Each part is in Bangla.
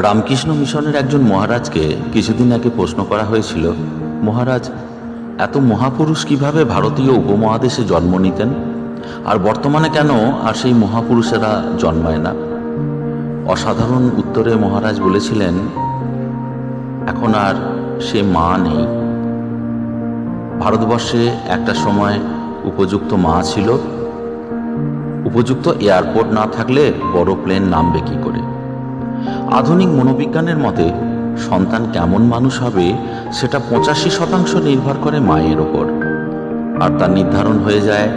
রামকৃষ্ণ মিশনের একজন মহারাজকে কিছুদিন আগে প্রশ্ন করা হয়েছিল, মহারাজ, এত মহাপুরুষ কিভাবে ভারতীয় উপমহাদেশে জন্ম নিতেন, আর বর্তমানে কেন আর সেই মহাপুরুষেরা জন্মায় না? অসাধারণ উত্তরে মহারাজ বলেছিলেন, এখন আর সে মা নেই। ভারতবর্ষে একটা সময় উপযুক্ত মা ছিল। উপযুক্ত এয়ারপোর্ট না থাকলে বড় প্লেন নামবে কি করে? আধুনিক মনোবিজ্ঞানের মতে সন্তান কেমন মানুষ হবে সেটা 85% নির্ভর করে মায়ের ওপর, আর তার নির্ধারণ হয়ে যায়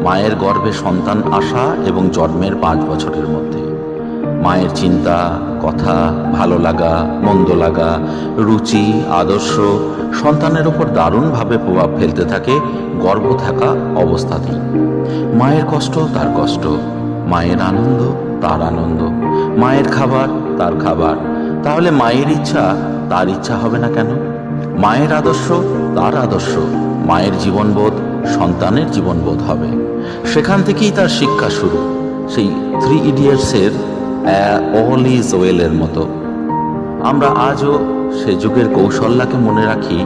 মায়ের গর্ভে সন্তান আসা এবং জন্মের 5 বছরের মধ্যে। মায়ের চিন্তা, কথা, ভালো লাগা, মন্দ লাগা, রুচি, আদর্শ সন্তানের ওপর দারুণভাবে প্রভাব ফেলতে থাকে গর্ভ থাকা অবস্থাতেই। মায়ের কষ্ট তার কষ্ট, মায়ের আনন্দ তার আনন্দ, মায়ের খাবার তার খাবার। তাহলে মায়ের ইচ্ছা তার ইচ্ছা হবে না কেন? মায়ের আদর্শ তার আদর্শ, মায়ের জীবনবোধ সন্তানের জীবনবোধ হবে। সেখান থেকেই তার শিক্ষা শুরু, সেই 3 ইডিয়টসের অল ইজ ওয়েলের মতো। আমরা আজও সে যুগের কৌশল্যাকে মনে রাখি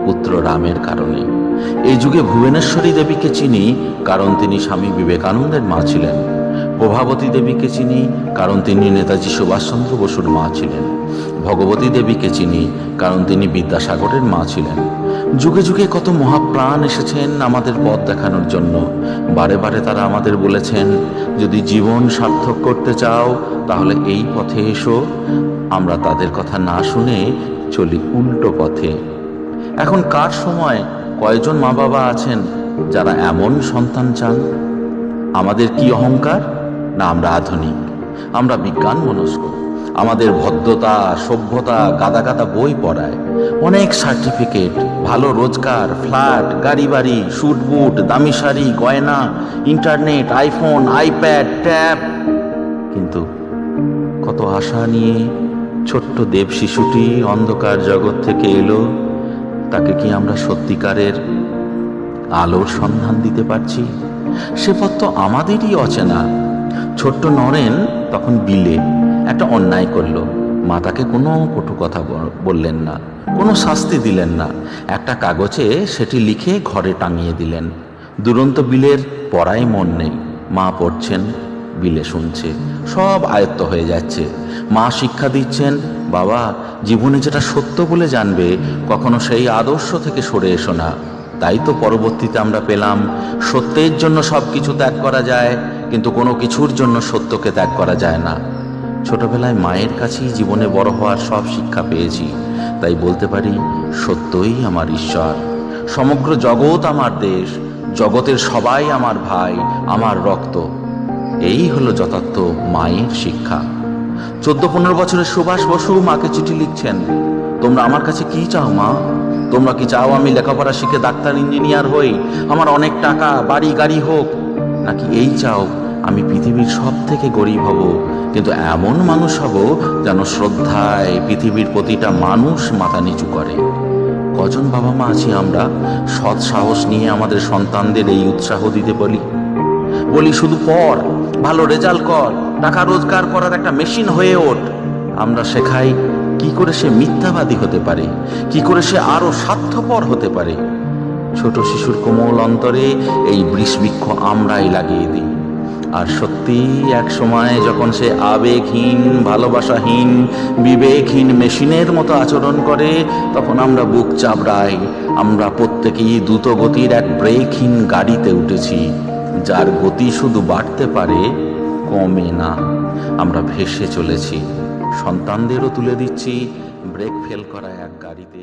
পুত্র রামের কারণে। এই যুগে ভুবনেশ্বরী দেবীকে চিনি কারণ তিনি স্বামী বিবেকানন্দের মা ছিলেন। প্রভাবতী দেবীকে চিনি কারণ তিনি নেতাজি সুভাষচন্দ্র বসুর মা ছিলেন। ভগবতী দেবীকে চিনি কারণ তিনি বিদ্যাসাগরের মা ছিলেন। যুগে যুগে কত মহাপ্রাণ এসেছেন আমাদের পথ দেখানোর জন্য। বারে বারে তারা আমাদের বলেছেন, যদি জীবন সার্থক করতে চাও তাহলে এই পথে এসো। আমরা তাদের কথা না শুনে চলি উল্টো পথে। এখন কার সময় কয়জন মা বাবা আছেন যারা এমন সন্তান চান? আমাদের কি অহংকার? না আমরা আধুনিক, আমরা বিজ্ঞান মনস্ক। আমাদের ভদ্রতা, সভ্যতা গাদা গাদা বই পড়ায়, অনেক সার্টিফিকেট, ভালো রোজগার, ফ্ল্যাট, গাড়ি বাড়ি, স্যুট বুট, দামি শাড়ি, গয়না, ইন্টারনেট, আইফোন, আইপ্যাড, ট্যাব। কিন্তু কত আশা নিয়ে ছোট্ট দেব শিশুটি অন্ধকার জগৎ থেকে এলো, তাকে কি আমরা সত্যিকারের আলোর সন্ধান দিতে পারছি? সে পথ তো আমাদেরই অচেনা। ছোট্ট নরেন তখন বিলে একটা অন্যায় করলো। মা তাকে কোনো কটু কথা বললেন না, কোনো শাস্তি দিলেন না। একটা কাগজে সেটি লিখে ঘরে টাঙিয়ে দিলেন। দুরন্ত বিলের পড়ায় মন নেই, মা পড়ছেন, বিলে শুনছে, সব আয়ত্ত হয়ে যাচ্ছে। মা শিক্ষা দিচ্ছেন, বাবা, জীবনে যেটা সত্য বলে জানবে কখনো সেই আদর্শ থেকে সরে এসো না। তাই তো পরবর্তীতে আমরা পেলাম, সত্যের জন্য সব কিছু ত্যাগ করা যায়, কিন্তু কোনো কিছুর জন্য সত্যকে ত্যাগ করা যায় না। ছোটবেলায় মায়ের কাছেই জীবনে বড় হওয়ার সব শিক্ষা পেয়েছি। তাই বলতে পারি, সত্যই আমার ঈশ্বর, সমগ্র জগৎ আমার দেশ, জগতের সবাই আমার ভাই, আমার রক্ত। এই হলো যথার্থ মায়ের শিক্ষা। 14-15 বছরের সুভাষ বসু মাকে চিঠি লিখছেন, তোমরা আমার কাছে কি চাও মা? তোমরা কি চাও আমি লেখাপড়া শিখে ডাক্তার, ইঞ্জিনিয়ার হই, আমার অনেক টাকা, বাড়ি গাড়ি হোক? নাকি এই চাও আমি পৃথিবীর সব থেকে গরিব হব, কিন্তু এমন মানুষ হব যেন শ্রদ্ধায় পৃথিবীর প্রতিটা মানুষ মাথা নিচু করে? কজন বাবা মা আছি আমরা সৎ সাহস নিয়ে আমাদের সন্তানদের এই উৎসাহ দিতে বলি শুধু পড়, ভালো রেজাল্ট কর, টাকা রোজগার করার একটা মেশিন হয়ে ওঠ। আমরা শেখাই কি করে সে মিথ্যাবাদী হতে পারে, কি করে সে আরো স্বার্থপর হতে পারে। ছোট শিশুর কোমল অন্তরে এই বৃষবৃক্ষ আমরাই লাগিয়ে দিই। আর সত্যি এক সময় যখন সে আবেগহীন, ভালোবাসাহীন, বিবেকহীন মেশিনের মতো আচরণ করে, তখন আমরা বুক চাপড়াই। আমরা প্রত্যেকেই দ্রুত গতির এক ব্রেকহীন গাড়িতে উঠেছি, যার গতি শুধু বাড়তে পারে, কমে না। আমরা ভেসে চলেছি, সন্তানদেরও তুলে দিচ্ছি ব্রেক ফেল করা এক গাড়িতে।